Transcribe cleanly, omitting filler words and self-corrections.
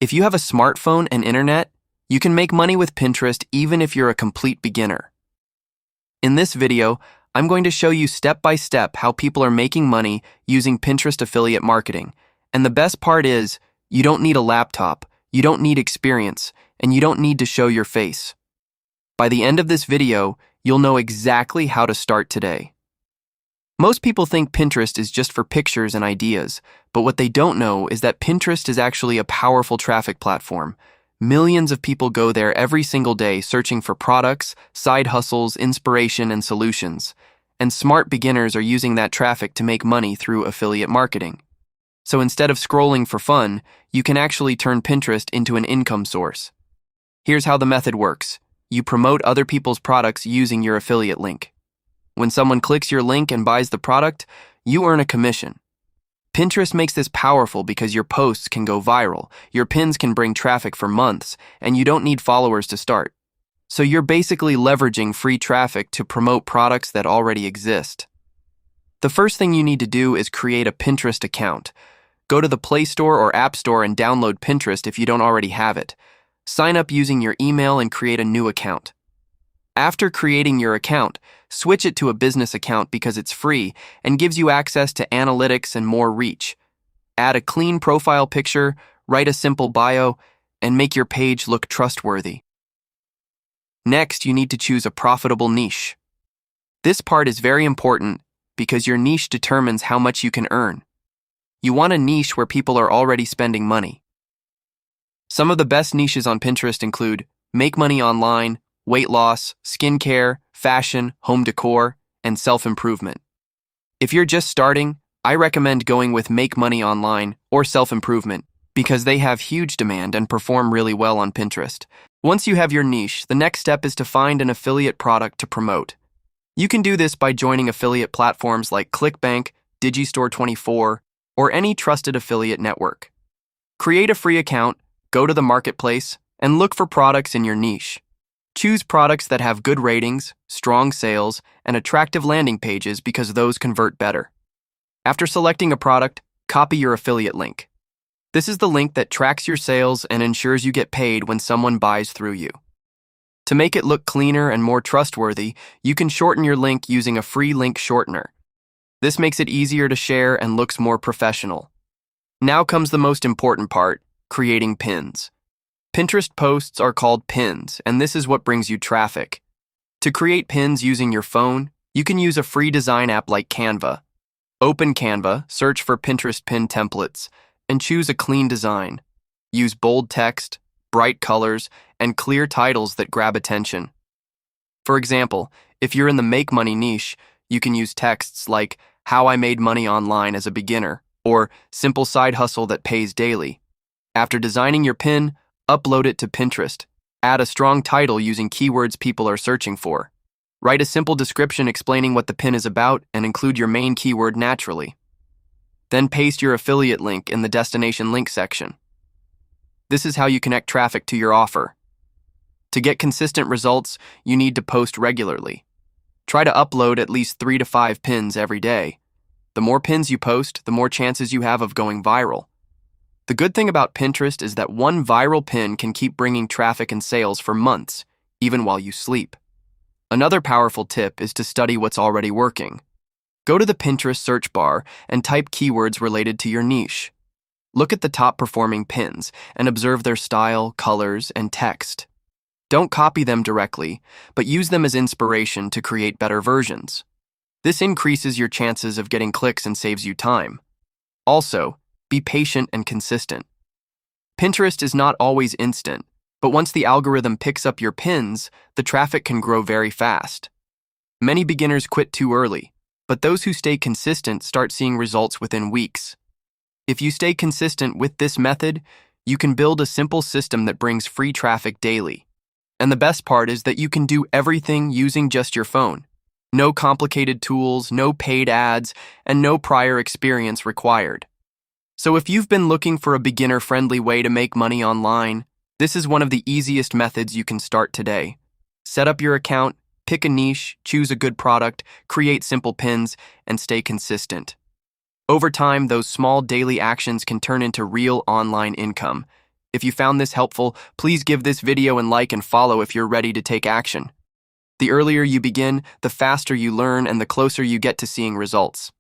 If you have a smartphone and internet, you can make money with Pinterest even if you're a complete beginner. In this video, I'm going to show you step by step how people are making money using Pinterest affiliate marketing. And the best part is, you don't need a laptop, you don't need experience, and you don't need to show your face. By the end of this video, you'll know exactly how to start today. Most people think Pinterest is just for pictures and ideas, but what they don't know is that Pinterest is actually a powerful traffic platform. Millions of people go there every single day searching for products, side hustles, inspiration, and solutions. And smart beginners are using that traffic to make money through affiliate marketing. So instead of scrolling for fun, you can actually turn Pinterest into an income source. Here's how the method works. You promote other people's products using your affiliate link. When someone clicks your link and buys the product, you earn a commission. Pinterest makes this powerful because your posts can go viral, your pins can bring traffic for months, and you don't need followers to start. So you're basically leveraging free traffic to promote products that already exist. The first thing you need to do is create a Pinterest account. Go to the Play Store or App Store and download Pinterest if you don't already have it. Sign up using your email and create a new account. After creating your account, switch it to a business account because it's free and gives you access to analytics and more reach. Add a clean profile picture, write a simple bio, and make your page look trustworthy. Next, you need to choose a profitable niche. This part is very important because your niche determines how much you can earn. You want a niche where people are already spending money. Some of the best niches on Pinterest include make money online, weight loss, skincare, fashion, home decor, and self-improvement. If you're just starting, I recommend going with make money online or self-improvement because they have huge demand and perform really well on Pinterest. Once you have your niche, the next step is to find an affiliate product to promote. You can do this by joining affiliate platforms like ClickBank, Digistore24, or any trusted affiliate network. Create a free account, go to the marketplace, and look for products in your niche. Choose products that have good ratings, strong sales, and attractive landing pages because those convert better. After selecting a product, copy your affiliate link. This is the link that tracks your sales and ensures you get paid when someone buys through you. To make it look cleaner and more trustworthy, you can shorten your link using a free link shortener. This makes it easier to share and looks more professional. Now comes the most important part, creating pins. Pinterest posts are called pins, and this is what brings you traffic. To create pins using your phone, you can use a free design app like Canva. Open Canva, search for Pinterest pin templates, and choose a clean design. Use bold text, bright colors, and clear titles that grab attention. For example, if you're in the make money niche, you can use texts like how I made money online as a beginner, or simple side hustle that pays daily. After designing your pin, upload it to Pinterest. Add a strong title using keywords people are searching for. Write a simple description explaining what the pin is about and include your main keyword naturally. Then paste your affiliate link in the destination link section. This is how you connect traffic to your offer. To get consistent results, you need to post regularly. Try to upload at least 3 to 5 pins every day. The more pins you post, the more chances you have of going viral. The good thing about Pinterest is that one viral pin can keep bringing traffic and sales for months, even while you sleep. Another powerful tip is to study what's already working. Go to the Pinterest search bar and type keywords related to your niche. Look at the top performing pins and observe their style, colors, and text. Don't copy them directly, but use them as inspiration to create better versions. This increases your chances of getting clicks and saves you time. Also, be patient and consistent. Pinterest is not always instant, but once the algorithm picks up your pins, the traffic can grow very fast. Many beginners quit too early, but those who stay consistent start seeing results within weeks. If you stay consistent with this method, you can build a simple system that brings free traffic daily. And the best part is that you can do everything using just your phone. No complicated tools, no paid ads, and no prior experience required. So if you've been looking for a beginner-friendly way to make money online, this is one of the easiest methods you can start today. Set up your account, pick a niche, choose a good product, create simple pins, and stay consistent. Over time, those small daily actions can turn into real online income, If you found this helpful, please give this video and like and follow if you're ready to take action. The earlier you begin, the faster you learn and the closer you get to seeing results.